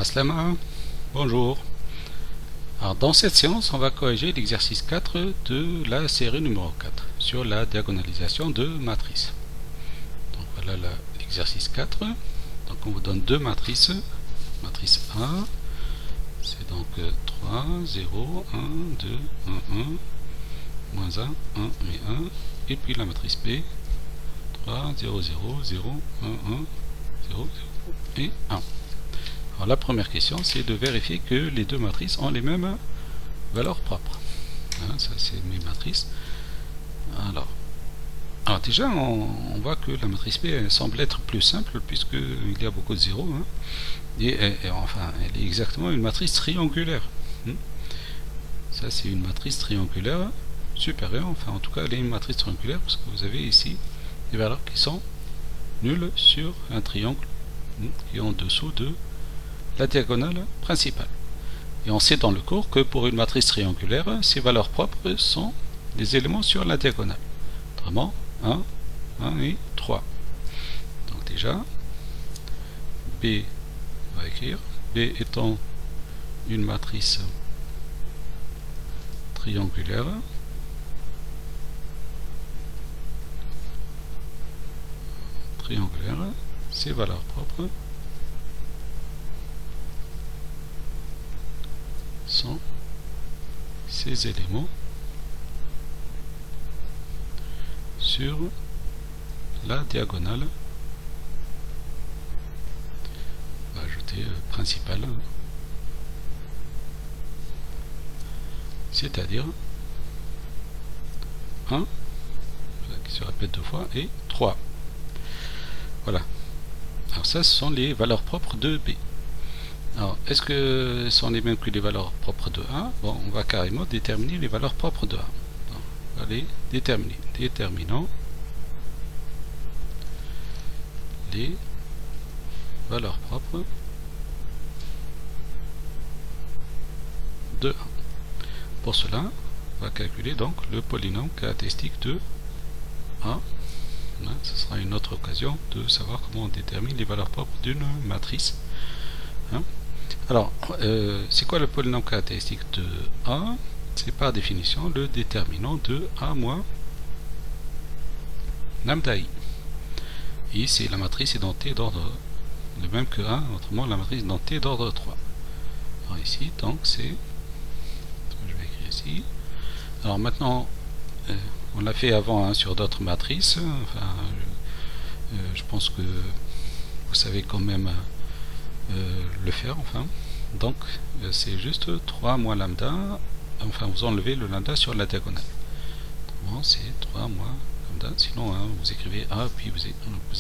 Aslama, bonjour. Alors, dans cette séance, on va corriger l'exercice 4 de la série numéro 4 sur la diagonalisation de matrices. Donc voilà l'exercice 4. Donc on vous donne deux matrices. Matrice A, c'est donc 3, 0, 1, 2, 1, 1, moins 1, 1 et 1. Et puis la matrice B, 3, 0, 0, 0, 1, 1, 0, 0 et 1. Alors la première question, c'est de vérifier que les deux matrices ont les mêmes valeurs propres. Hein, ça c'est mes matrices. Alors déjà, on voit que la matrice B semble être plus simple puisqu'il y a beaucoup de zéros. Hein, et enfin, elle est exactement une matrice triangulaire. Ça c'est une matrice triangulaire supérieure. Enfin, en tout cas, elle est une matrice triangulaire parce que vous avez ici des valeurs qui sont nulles sur un triangle qui est en dessous de la diagonale principale. Et on sait dans le cours que pour une matrice triangulaire, ses valeurs propres sont des éléments sur la diagonale. Autrement, 1, 1 et 3. Donc déjà, B, on va écrire, B étant une matrice triangulaire, ses valeurs propres sont ces éléments sur la diagonale. On va ajouter principale, c'est-à-dire 1 qui se répète deux fois et 3. Voilà. Alors ça, ce sont les valeurs propres de B. Alors, est-ce que ce sont les mêmes que les valeurs propres de A? Bon, on va carrément déterminer les valeurs propres de A. Donc, on va les déterminer. Déterminant les valeurs propres de A. Pour cela, on va calculer donc le polynôme caractéristique de A. Ce sera une autre occasion de savoir comment on détermine les valeurs propres d'une matrice. Alors, c'est quoi le polynôme caractéristique de A? C'est par définition le déterminant de A moins lambda I. I, c'est la matrice identée d'ordre le même que A, autrement la matrice identée d'ordre 3. Alors ici, donc c'est... Je vais écrire ici. Alors maintenant, on l'a fait avant sur d'autres matrices. Enfin, je pense que vous savez quand même le faire. Enfin, donc c'est juste 3 moins lambda. Enfin, vous enlevez le lambda sur la diagonale. Bon, c'est 3 moins lambda. Sinon, vous écrivez A, puis vous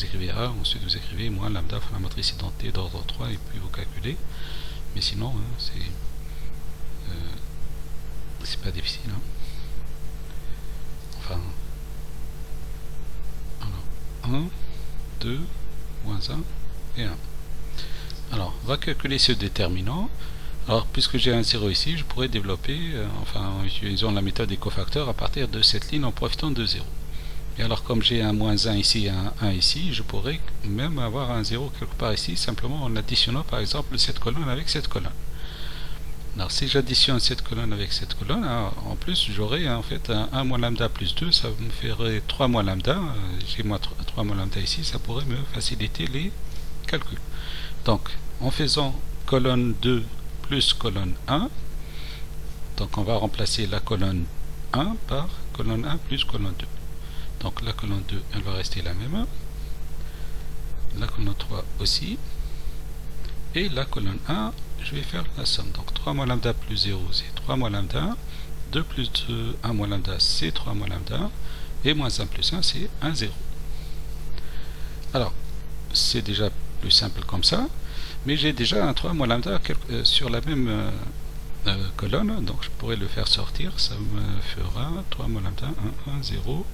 écrivez A, ensuite vous écrivez moins lambda, enfin, la matrice identée d'ordre 3, et puis vous calculez. Mais sinon, c'est pas difficile. Enfin, alors, 1, 2, moins 1 et 1. Alors, on va calculer ce déterminant. Alors, puisque j'ai un 0 ici, je pourrais développer, en utilisant la méthode des cofacteurs à partir de cette ligne en profitant de 0. Et alors, comme j'ai un moins 1 ici et un 1 ici, je pourrais même avoir un 0 quelque part ici, simplement en additionnant par exemple cette colonne avec cette colonne. Alors, si j'additionne cette colonne avec cette colonne, en plus, j'aurai en fait un 1 moins lambda plus 2, ça me ferait 3 moins lambda. J'ai 3 moins lambda ici, ça pourrait me faciliter les calculs. Donc, en faisant colonne 2 plus colonne 1, donc on va remplacer la colonne 1 par colonne 1 plus colonne 2. Donc la colonne 2, elle va rester la même. La colonne 3 aussi. Et la colonne 1, je vais faire la somme. Donc 3 moins lambda plus 0, c'est 3 moins lambda. 2 plus 2, 1 moins lambda, c'est 3 moins lambda. Et moins 1 plus 1, c'est 1, 0. Alors, c'est déjà plus simple comme ça. Mais j'ai déjà un 3 moins lambda sur la même colonne. Donc je pourrais le faire sortir. Ça me fera 3 moins lambda, 1, 1, 0,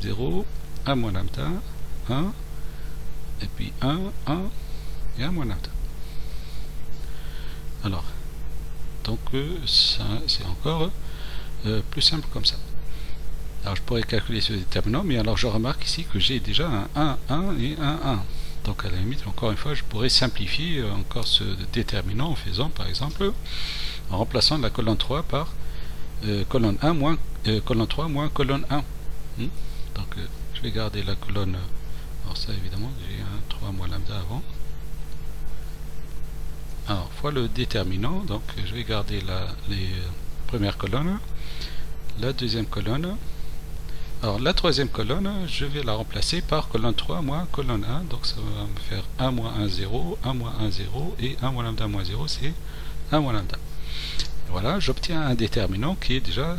0, 1 moins lambda, 1, et puis 1, 1, et 1 moins lambda. Alors, donc ça c'est encore plus simple comme ça. Alors je pourrais calculer ce déterminant, mais alors je remarque ici que j'ai déjà un 1, 1 et un 1. Donc à la limite, encore une fois, je pourrais simplifier encore ce déterminant en faisant par exemple, en remplaçant la colonne 3 par colonne 1 moins colonne 3 moins colonne 1. Donc je vais garder la colonne, alors ça évidemment j'ai un 3 moins lambda avant. Alors fois le déterminant, donc je vais garder les premières colonnes, la deuxième colonne. Alors la troisième colonne, je vais la remplacer par colonne 3 moins colonne 1, donc ça va me faire 1 moins 1 0, 1 moins 1 0 et 1 moins lambda moins 0 c'est 1 moins lambda. Voilà, j'obtiens un déterminant qui est déjà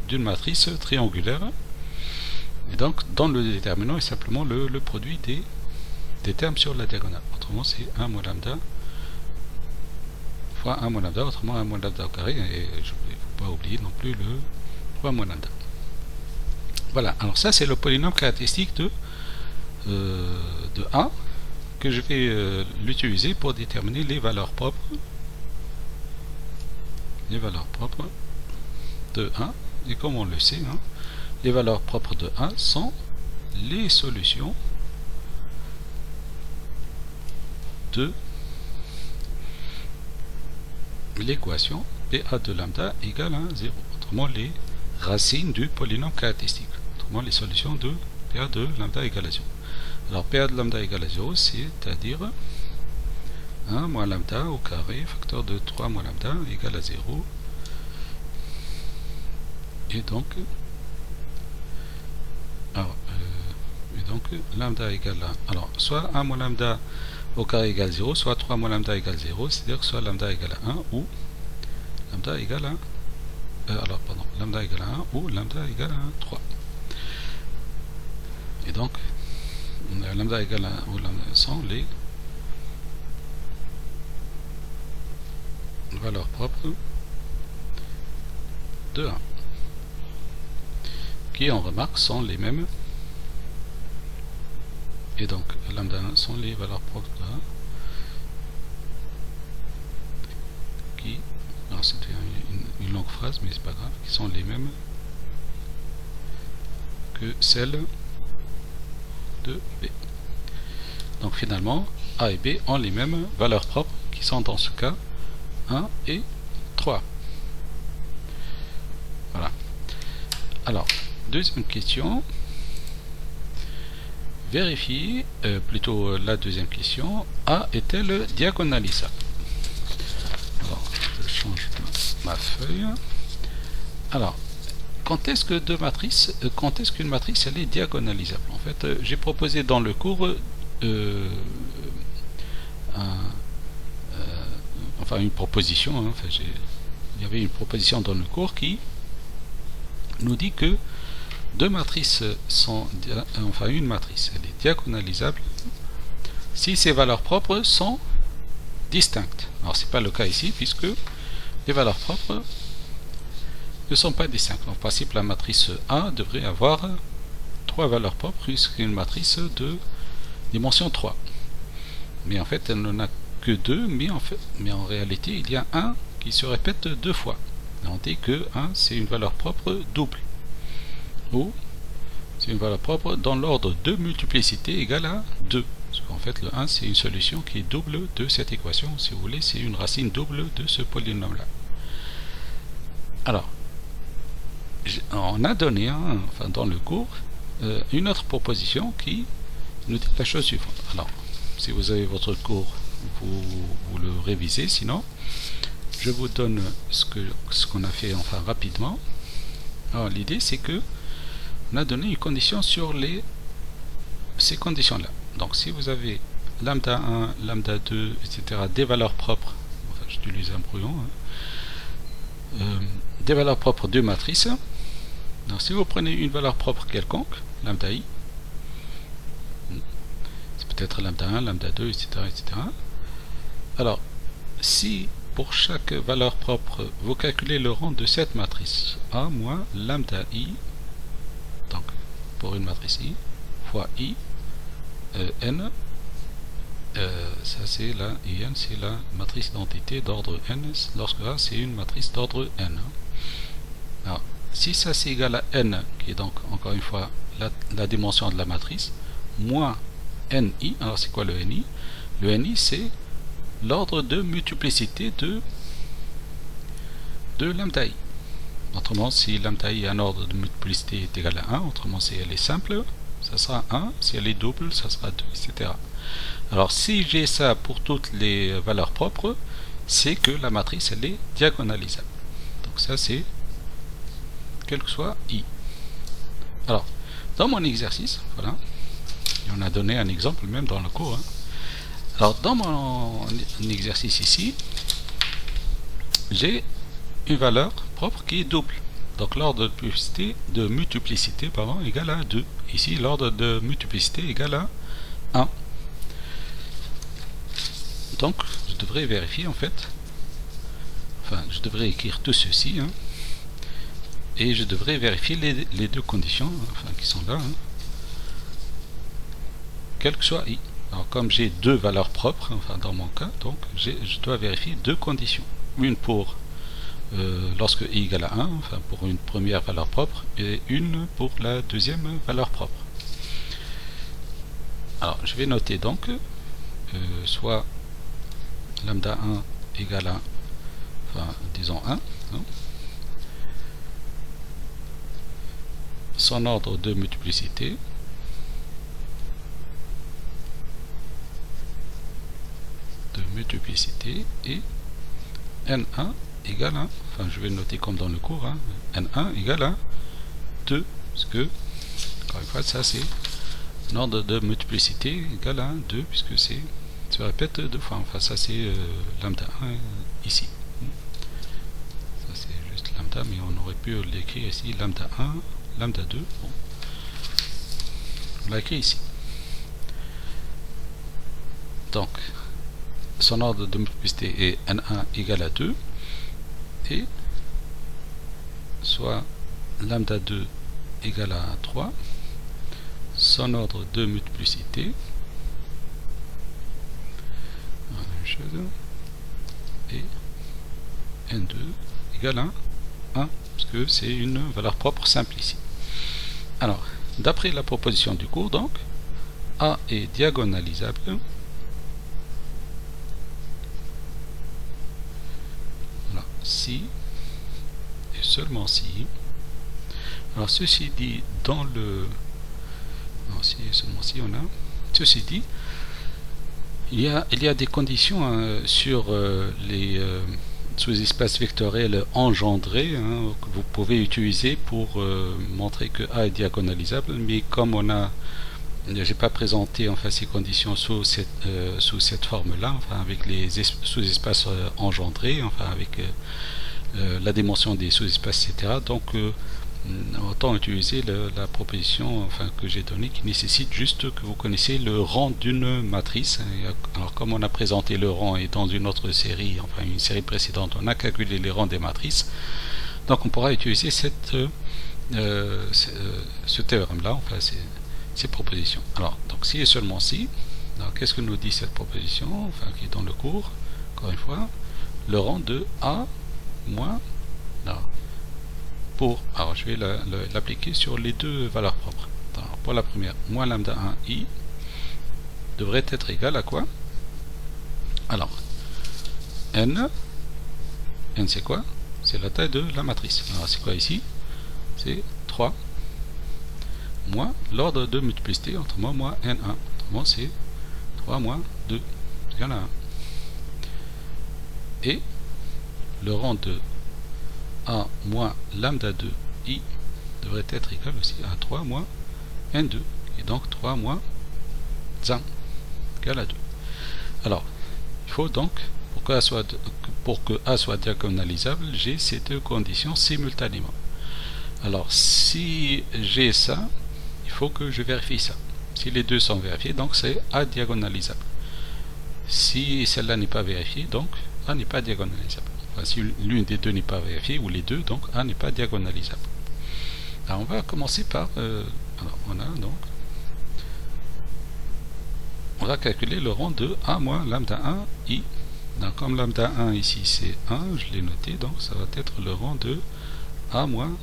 d'une matrice triangulaire. Et donc dans le déterminant est simplement le produit des termes sur la diagonale. Autrement c'est 1 moins lambda fois 1 moins lambda, autrement 1 moins lambda au carré, et il ne faut pas oublier non plus le 3 moins lambda. Voilà, alors ça c'est le polynôme caractéristique de A, que je vais l'utiliser pour déterminer les valeurs propres de A. Et comme on le sait, les valeurs propres de A sont les solutions de l'équation PA de lambda égale à 0. Autrement, les racines du polynôme caractéristique. Autrement, les solutions de PA de lambda égale à 0. Alors, PA de lambda égale à 0, c'est-à-dire 1 moins lambda au carré, facteur de 3 moins lambda égale à 0. Et donc, lambda égale à, alors, soit 1 moins lambda au carré égale 0, soit 3 moins lambda égale 0, c'est-à-dire que soit lambda égale à 1 ou lambda égale à lambda égale à 1 ou lambda égale à 3. Et donc, lambda égale à 1 ou lambda sont les valeurs propres de 1, qui on remarque sont les mêmes. Et donc lambda 1 sont les valeurs propres de 1 qui, alors c'était une longue phrase mais c'est pas grave, qui sont les mêmes que celles de B. Donc finalement A et B ont les mêmes valeurs propres qui sont dans ce cas 1 et 3. Voilà. Alors deuxième question. Vérifier, plutôt la deuxième question, A est-elle diagonalisable? Alors, je change ma feuille. Alors, quand est-ce qu'une matrice elle est diagonalisable? En fait, j'ai proposé dans le cours une proposition. Il y avait une proposition dans le cours qui nous dit que deux matrices sont, une matrice, elle est diagonalisable si ses valeurs propres sont distinctes. Alors c'est pas le cas ici puisque les valeurs propres ne sont pas distinctes. En principe, la matrice A devrait avoir 3 valeurs propres puisqu'une matrice de dimension 3. Mais en fait, elle n'en a que 2, mais en réalité, il y a 1 qui se répète 2 fois. On dit que 1 c'est une valeur propre double. Ou c'est une valeur propre dans l'ordre de multiplicité égale à 2. Parce qu'en fait, le 1, c'est une solution qui est double de cette équation. Si vous voulez, c'est une racine double de ce polynôme-là. Alors, on a donné, dans le cours, une autre proposition qui nous dit la chose suivante. Alors, si vous avez votre cours, vous le révisez. Sinon, je vous donne ce qu'on a fait rapidement. Alors, l'idée, c'est que on a donné une condition sur ces conditions-là. Donc si vous avez lambda 1, lambda 2, etc., des valeurs propres, j'utilise un brouillon, des valeurs propres de matrice. Donc si vous prenez une valeur propre quelconque, lambda i, c'est peut-être lambda 1, lambda 2, etc., etc. Alors, si pour chaque valeur propre, vous calculez le rang de cette matrice, A moins lambda i, donc pour une matrice i, fois i, n, ça c'est la in, c'est la matrice d'identité d'ordre n, lorsque A c'est une matrice d'ordre n. Alors, si ça c'est égal à n, qui est donc encore une fois la dimension de la matrice, moins NI. Alors c'est quoi le NI? Le NI c'est l'ordre de multiplicité de lambda I. Autrement, si lambda I a un ordre de multiplicité est égal à 1, autrement si elle est simple, ça sera 1, si elle est double, ça sera 2, etc. Alors si j'ai ça pour toutes les valeurs propres, c'est que la matrice elle est diagonalisable. Donc ça c'est quel que soit I. Alors, dans mon exercice, voilà, et on a donné un exemple même dans le cours. Alors dans mon exercice ici, j'ai une valeur propre qui est double. Donc l'ordre de multiplicité égale à 2. Ici, l'ordre de multiplicité égale à 1. Donc, je devrais vérifier en fait. Enfin, je devrais écrire tout ceci. Et je devrais vérifier les deux conditions qui sont là. Quel que soit I. Alors, comme j'ai deux valeurs propres, dans mon cas, donc je dois vérifier deux conditions. Une pour lorsque I égale à 1, pour une première valeur propre, et une pour la deuxième valeur propre. Alors, je vais noter donc soit lambda 1 égale à, disons 1, son ordre de multiplicité et N1 égale à, je vais le noter comme dans le cours, N1 égale à 2, parce que, encore une fois, ça c'est un ordre de multiplicité égale à 2, puisque c'est se répète deux fois, ça c'est lambda 1 ici. Ça c'est juste lambda, mais on aurait pu l'écrire ici, lambda 1, lambda 2, bon. On l'a écrit ici. Donc, son ordre de multiplicité est N1 égale à 2, et soit lambda 2 égale à 3, son ordre de multiplicité, la même chose, et N2 égale à 1, parce que c'est une valeur propre simple ici. Alors, d'après la proposition du cours, donc, A est diagonalisable si et seulement si. Alors ceci dit, dans le si et seulement si on a ceci dit, il y a des conditions sur les sous-espaces vectoriels engendrés que vous pouvez utiliser pour montrer que A est diagonalisable, mais comme j'ai pas présenté ces conditions sous cette forme-là, avec les sous-espaces engendrés, avec la dimension des sous-espaces, etc. Donc, autant utiliser la proposition que j'ai donnée, qui nécessite juste que vous connaissiez le rang d'une matrice. Alors, comme on a présenté le rang et dans une autre série, une série précédente, on a calculé les rangs des matrices. Donc, on pourra utiliser ce théorème-là, ces propositions. Alors, donc si et seulement si, qu'est-ce que nous dit cette proposition, qui est dans le cours, encore une fois, le rang de A moins, alors je vais l'appliquer sur les deux valeurs propres. Alors, pour la première, moins lambda 1 I devrait être égal à quoi? Alors, N c'est quoi? C'est la taille de la matrice. Alors c'est quoi ici? C'est 3 moins l'ordre de multiplicité, autrement moins N1. Autrement c'est 3 moins 2 égale à 1. Et le rang de A moins lambda 2 I devrait être égal aussi à 3 moins N2. Et donc 3 moins 1 égale à 2. Alors, il faut donc, pour que A soit diagonalisable, j'ai ces deux conditions simultanément. Alors, si j'ai ça, il faut que je vérifie ça. Si les deux sont vérifiés, donc c'est A diagonalisable. Si celle-là n'est pas vérifiée, donc A n'est pas diagonalisable. Si l'une des deux n'est pas vérifiée, ou les deux, donc A n'est pas diagonalisable. Alors on va commencer par alors on va calculer le rang de A moins lambda 1 I. Donc comme lambda 1 ici c'est 1, je l'ai noté, donc ça va être le rang de A moins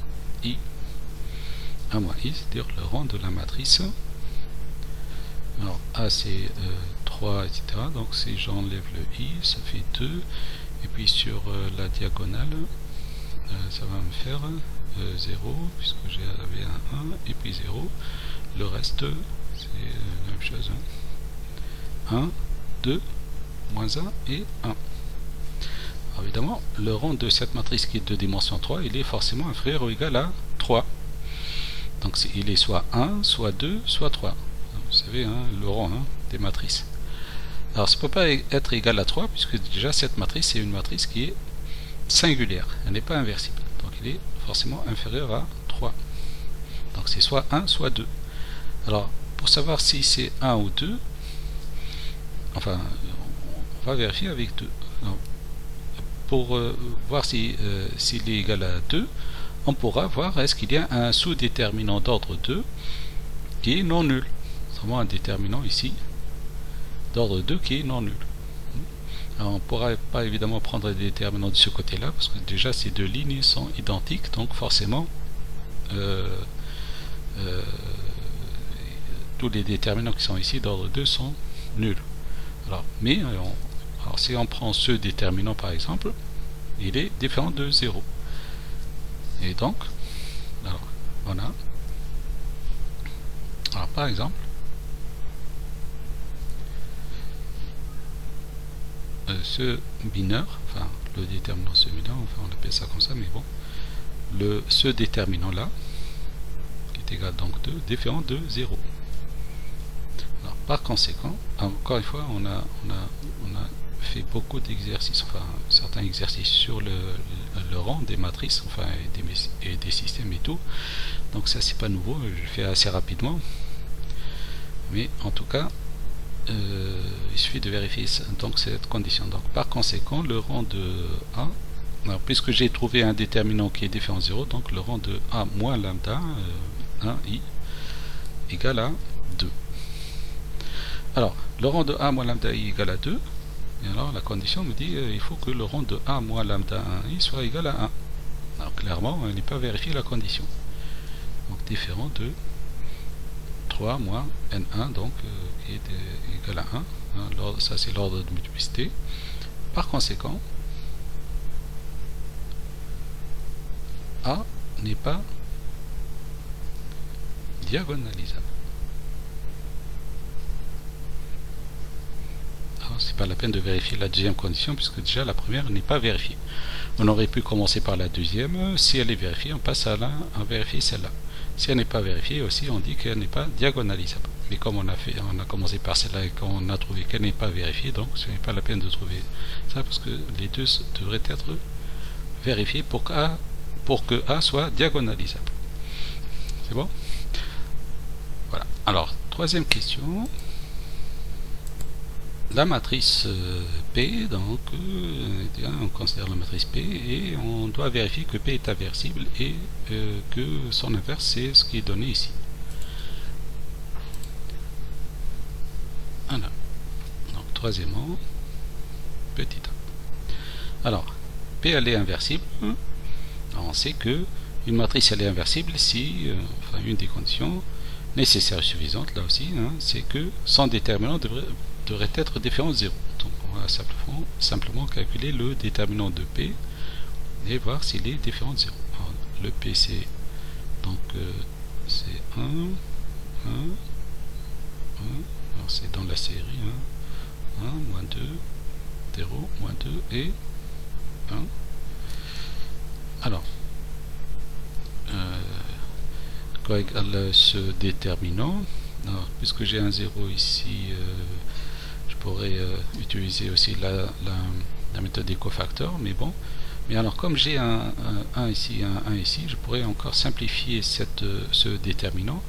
I. A moins I, c'est-à-dire le rang de la matrice Alors A c'est 3, etc. Donc si j'enlève le I, ça fait 2. Et puis sur la diagonale, ça va me faire 0, puisque j'avais un 1, et puis 0. Le reste, c'est la même chose. 1, 2, moins 1 et 1. Alors évidemment, le rang de cette matrice qui est de dimension 3, il est forcément inférieur ou égal à 3. Donc il est soit 1, soit 2, soit 3. Vous savez, hein, le rang des matrices. Alors ça ne peut pas être égal à 3, puisque déjà cette matrice, c'est une matrice qui est singulière. Elle n'est pas inversible. Donc il est forcément inférieur à 3. Donc c'est soit 1, soit 2. Alors, pour savoir si c'est 1 ou 2, enfin, on va vérifier avec 2. Alors, pour voir s'il est égal à 2, on pourra voir est-ce qu'il y a un sous-déterminant d'ordre 2 qui est non nul. Autrement, un déterminant ici d'ordre 2 qui est non nul. Alors, on ne pourra pas évidemment prendre des déterminants de ce côté-là, parce que déjà ces deux lignes sont identiques, donc forcément tous les déterminants qui sont ici d'ordre 2 sont nuls. Alors, mais alors si on prend ce déterminant par exemple, il est différent de 0. Et donc, alors, voilà. Alors par exemple, ce mineur, enfin le déterminant ce mineur, enfin on appelle ça comme ça, mais bon, ce déterminant là, qui est égal donc de différent de 0. Alors, par conséquent, encore une fois, on a fait beaucoup d'exercices, enfin certains exercices sur le rang des matrices, enfin et des systèmes et tout. Donc ça c'est pas nouveau, je le fais assez rapidement. Mais en tout cas, il suffit de vérifier donc cette condition. Donc par conséquent, le rang de A, alors, puisque j'ai trouvé un déterminant qui est différent de 0, donc le rang de A moins lambda 1i égale à 2. Alors, le rang de A moins lambda i égale à 2, et alors la condition me dit il faut que le rang de A moins lambda 1i soit égal à 1. Alors clairement, elle n'est pas vérifiée la condition. Donc différent de 3 moins n1, donc qui est égal à 1. Ça c'est l'ordre de multiplicité. Par conséquent, A n'est pas diagonalisable. C'est pas la peine de vérifier la deuxième condition puisque déjà la première n'est pas vérifiée. On aurait pu commencer par la deuxième. Si elle est vérifiée, on passe à vérifier celle-là. Si elle n'est pas vérifiée aussi, on dit qu'elle n'est pas diagonalisable. Mais comme on a commencé par celle-là et qu'on a trouvé qu'elle n'est pas vérifiée, donc ce n'est pas la peine de trouver ça parce que les deux devraient être vérifiés pour que A soit diagonalisable. C'est bon? Voilà. Alors, troisième question. La matrice P, donc on considère la matrice P et on doit vérifier que P est inversible et que son inverse c'est ce qui est donné ici. Voilà. Donc troisièmement, petit a. Alors, P elle est inversible. Alors, on sait que une matrice elle est inversible si, enfin une des conditions nécessaires et suffisantes là aussi, c'est que son déterminant devrait être différent de 0. Donc on va simplement calculer le déterminant de P et voir s'il est différent de 0. Alors, le P c'est donc c'est 1, 1, 1, alors c'est dans la série 1, moins 2, 0, moins 2 et 1. Alors, quoi égale ce déterminant? Alors, puisque j'ai un 0 ici, je pourrais utiliser aussi la méthode des cofacteurs, mais bon. Mais alors, comme j'ai un 1 ici, un 1 ici, je pourrais encore simplifier ce déterminant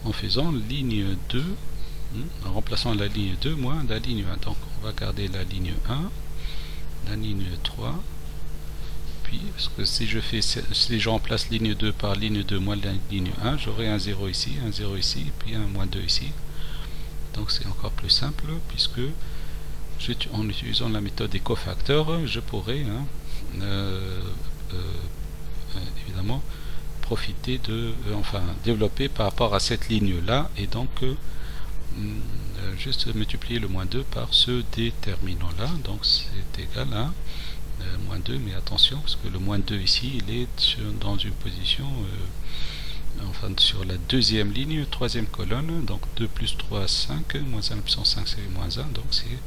en faisant ligne 2, en remplaçant la ligne 2 moins la ligne 1. Donc, on va garder la ligne 1, la ligne 3, puis, parce que si je remplace ligne 2 par ligne 2 moins la ligne 1, j'aurai un 0 ici, un 0 ici, puis un moins 2 ici. Donc c'est encore plus simple, puisque en utilisant la méthode des cofacteurs, je pourrais évidemment profiter enfin développer par rapport à cette ligne là, et donc juste multiplier le moins 2 par ce déterminant là, donc c'est égal à moins 2, mais attention parce que le moins 2 ici il est dans une position enfin sur la deuxième ligne, troisième colonne, donc 2 plus 3, 5, moins 1 à la puissance 5 c'est moins 1, donc c'est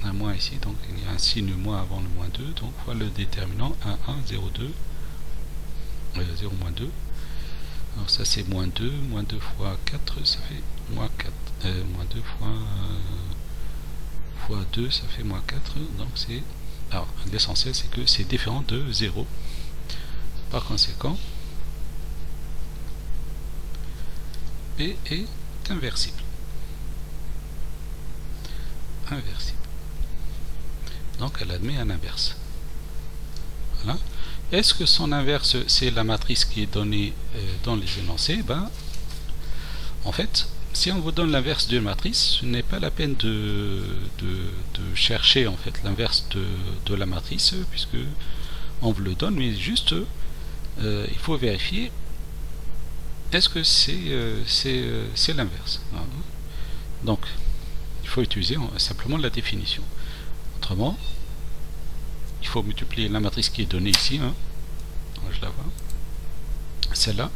un moins ici, donc il y a un signe moins avant le moins 2, donc voilà le déterminant 1, 1, 0, 2, 0, moins 2. Alors ça c'est moins 2 fois 4, ça fait moins 4, moins 2 fois 2, ça fait moins 4, donc c'est... Alors l'essentiel c'est que c'est différent de 0. Par conséquent, P est inversible. Inversible. Donc elle admet un inverse. Voilà. Est-ce que son inverse c'est la matrice qui est donnée dans les énoncés? Ben, en fait, si on vous donne l'inverse d'une matrice, ce n'est pas la peine de chercher en fait l'inverse de la matrice, puisque on vous le donne, mais juste il faut vérifier est-ce que c'est l'inverse. Donc il faut utiliser simplement la définition. Autrement, il faut multiplier la matrice qui est donnée ici, hein. Je la vois, celle-là.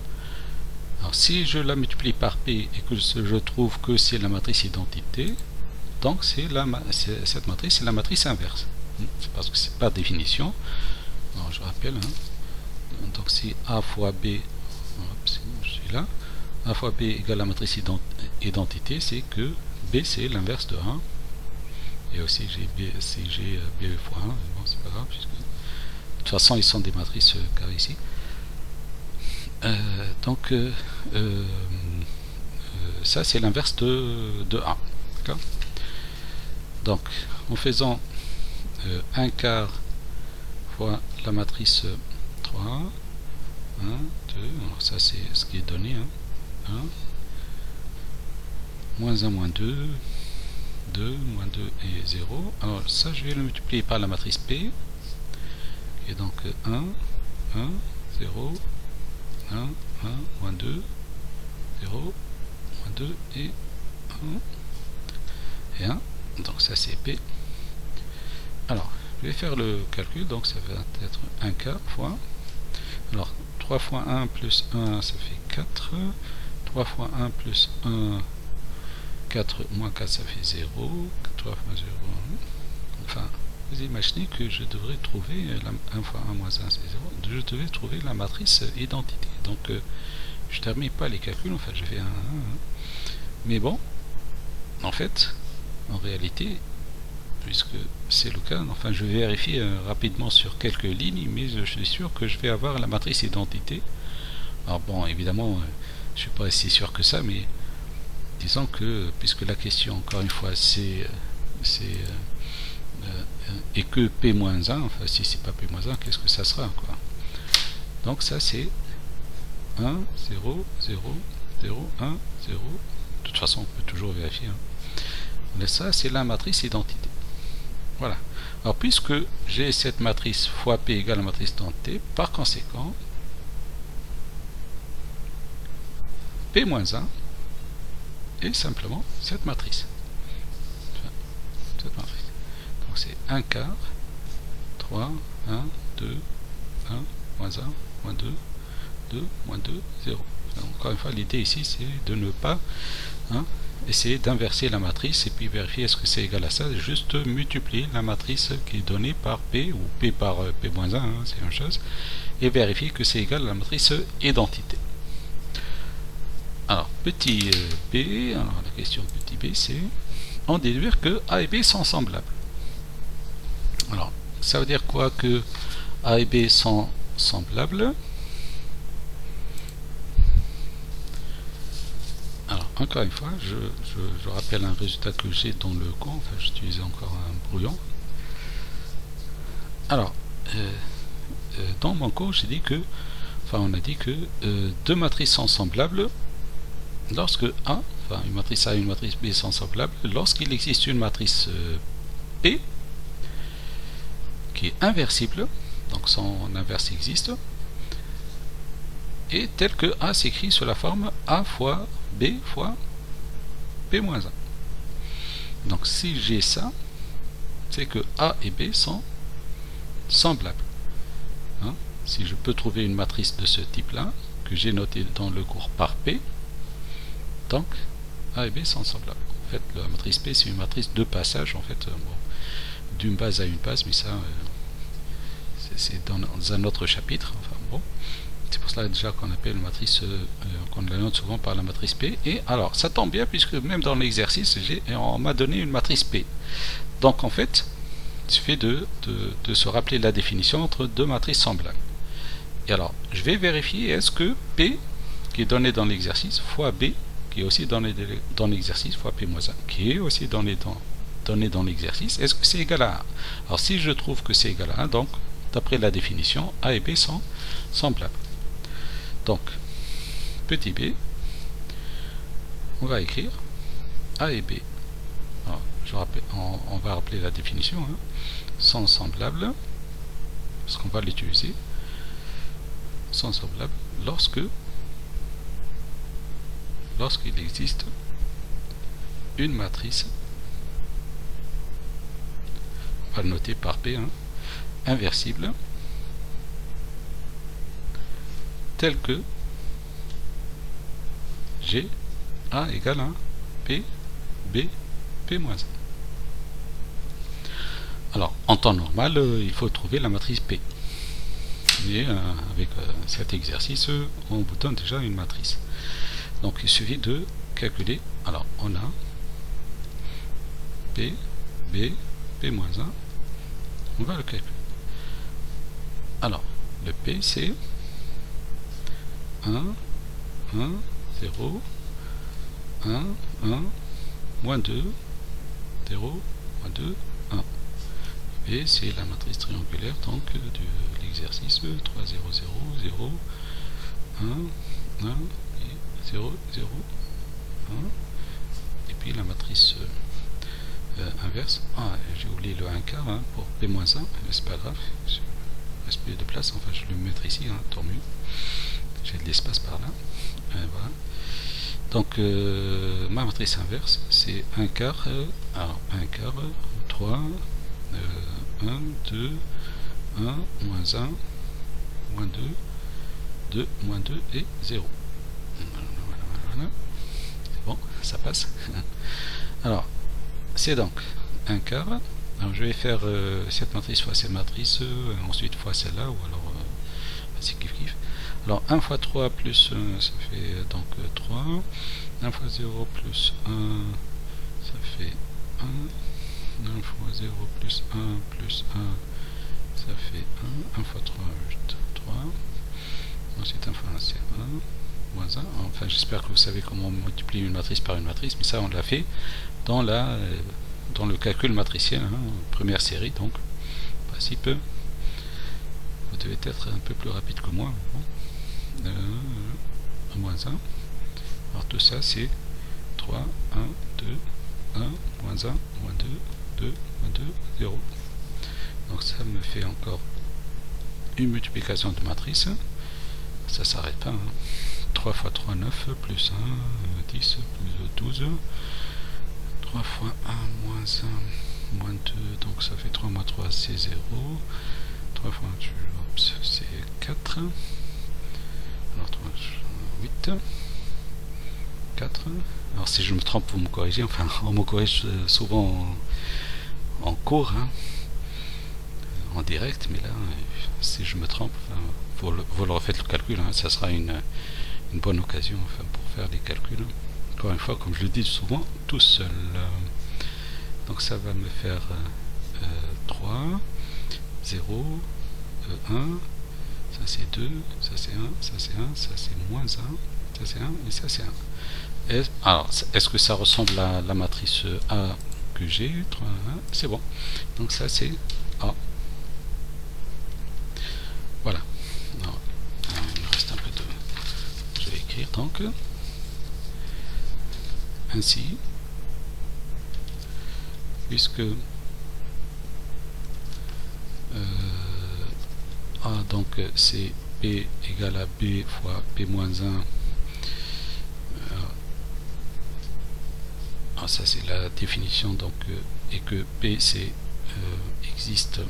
Alors si je la multiplie par P et que je trouve que c'est la matrice identité, donc cette matrice c'est la matrice inverse. C'est parce que c'est pas définition. Alors je rappelle, hein. Donc si A fois B, je suis là, A fois B égale la matrice identité, c'est que B c'est l'inverse de 1. Et aussi j'ai B fois 1, bon c'est pas grave, puisque de toute façon ils sont des matrices carrées ici. Donc ça c'est l'inverse de 1. D'accord. Donc en faisant 1 quart fois la matrice 3, 1, 2, alors ça c'est ce qui est donné, hein, 1, moins 1, moins 2, 2, moins 2 et 0. Alors ça je vais le multiplier par la matrice P, et donc 1, 1, 0, 1, 1, moins 2, 0, moins 2 et 1, et 1. Donc ça c'est P. Alors, je vais faire le calcul, donc ça va être 1 quart fois. Alors, 3 fois 1 plus 1, ça fait 4. 3 fois 1 plus 1, 4 moins 4, ça fait 0. 3 fois 0. Enfin, vous imaginez que je devrais trouver 1 fois 1 moins 1, c'est 0. Je devais trouver la matrice identité. Donc, je ne termine pas les calculs, enfin, je fais 1, 1. Mais bon, en fait, en réalité, puisque c'est le cas, enfin je vais vérifier rapidement sur quelques lignes, mais je suis sûr que je vais avoir la matrice identité. Alors bon, évidemment, je suis pas si sûr que ça, mais disons que, puisque la question, encore une fois, c'est et que P-1, enfin si c'est pas P-1, qu'est-ce que ça sera, quoi. Donc ça c'est 1, 0, 0, 0, 1, 0. De toute façon, on peut toujours vérifier. Mais ça, c'est la matrice identité. Voilà. Alors, puisque j'ai cette matrice fois P égale la matrice identité, par conséquent, P-1 est simplement cette matrice. Donc, c'est 1 quart, 3, 1, 2, 1, moins 1, moins 2, 2, moins 2, 0. Encore une fois, l'idée ici, c'est de ne pas essayer d'inverser la matrice et puis vérifier est-ce que c'est égal à ça, juste multiplier la matrice qui est donnée par P ou P par P-1, c'est la même chose, et vérifier que c'est égal à la matrice identité. Alors petit b, alors la question petit b c'est en déduire que A et B sont semblables. Alors ça veut dire quoi que A et B sont semblables? Encore une fois, je rappelle un résultat que j'ai dans le cours, enfin j'utilisais encore un brouillon. Alors, dans mon cours, j'ai dit que, enfin on a dit que deux matrices sont semblables lorsque A, enfin une matrice A et une matrice B sont semblables lorsqu'il existe une matrice P qui est inversible, donc son inverse existe, et tel que A s'écrit sous la forme A fois B fois P-1. Donc si j'ai ça, c'est que A et B sont semblables. Hein? Si je peux trouver une matrice de ce type-là, que j'ai noté dans le cours par P, donc A et B sont semblables. En fait, la matrice P, c'est une matrice de passage, en fait, bon, d'une base à une base, mais ça, c'est dans un autre chapitre. Enfin, bon. C'est pour cela déjà qu'on appelle matrice, qu'on la note souvent par la matrice P. Et alors, ça tombe bien, puisque même dans l'exercice, on m'a donné une matrice P. Donc, en fait, il suffit de se rappeler la définition entre deux matrices semblables. Et alors, je vais vérifier, est-ce que P, qui est donné dans l'exercice, fois B, qui est aussi donné dans l'exercice, fois P-1, qui est aussi donné dans l'exercice, est-ce que c'est égal à 1? Alors, si je trouve que c'est égal à 1, donc, d'après la définition, A et B sont semblables. Donc, petit b, on va écrire A et B. Alors, on va rappeler la définition, hein, sont semblables, parce qu'on va l'utiliser, sont semblables lorsqu'il existe une matrice, on va le noter par P, hein, inversible, telle que G A égale 1 P B P-1. Alors, en temps normal, il faut trouver la matrice P. Et avec cet exercice, on vous donne déjà une matrice. Donc, il suffit de calculer. Alors, on a P, B, P-1. On va le calculer. Alors, le P, c'est 1, 1, 0, 1, 1, moins 2, 0, moins 2, 1. Et c'est la matrice triangulaire donc de l'exercice 3, 0, 0, 0, 1, 1, et 0, 0, 1. Et puis la matrice inverse. Ah, j'ai oublié le 1 quart hein, pour P-1, mais c'est pas grave. Il reste plus de place, enfin je vais le mettre ici, hein, tant mieux. J'ai de l'espace par là. Voilà. Donc ma matrice inverse c'est 1 quart, alors 1 quart, 3, 1, 2, 1, moins 1, moins 2, 2, moins 2 et 0. Voilà. C'est bon, ça passe. Alors, c'est donc 1 quart. Alors je vais faire cette matrice fois cette matrice, ensuite fois celle-là, ou alors c'est kiff kiff. Alors 1 fois 3 plus 1, ça fait donc 3. 1 fois 0 plus 1, ça fait 1. 1 fois 0 plus 1 plus 1, ça fait 1. 1 fois 3, 8, 3. Ensuite 1 fois 1, c'est 1. Moins 1. Enfin, j'espère que vous savez comment multiplier une matrice par une matrice, mais ça, on l'a fait dans le calcul matriciel, hein, première série, donc, en principe, vous devez être un peu plus rapide que moi. Bon. Moins 1. Alors tout ça c'est 3, 1, 2, 1, moins 1, moins 2, 2, moins 2, 0. Donc ça me fait encore une multiplication de matrice. Ça s'arrête pas. Hein. 3 fois 3, 9, plus 1, 10, plus 12. 3 fois 1, moins 1, moins 2, donc ça fait 3 moins 3, c'est 0. 3 fois 1, c'est 4. Alors 3, 8. 4. Alors si je me trompe, vous me corrigez. Enfin, on me corrige souvent en cours, hein, en direct, mais là, si je me trompe, enfin, vous le refaites le calcul. Hein, ça sera une bonne occasion enfin, pour faire des calculs. Encore une fois, comme je le dis souvent, tout seul. Donc ça va me faire 3, 0, 1, ça c'est 2, ça c'est 1, ça c'est 1, ça c'est moins 1, ça c'est 1 et ça c'est 1. Alors, est-ce que ça ressemble à la matrice A que j'ai? C'est bon. Donc ça c'est A. Voilà. Alors, il me reste un peu de... Je vais écrire donc. Ainsi, puisque A donc c'est P égale à B fois P moins 1. ça c'est la définition, donc et que P c'est existe,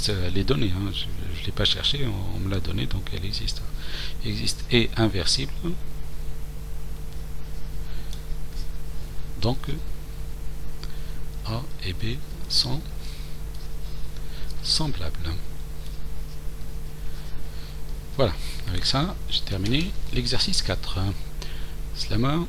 elle est donnée, hein, je ne l'ai pas cherché, on me l'a donné, donc elle existe. Existe et inversible, donc A et B sont semblables. Voilà, avec ça j'ai terminé l'exercice 4. Slammer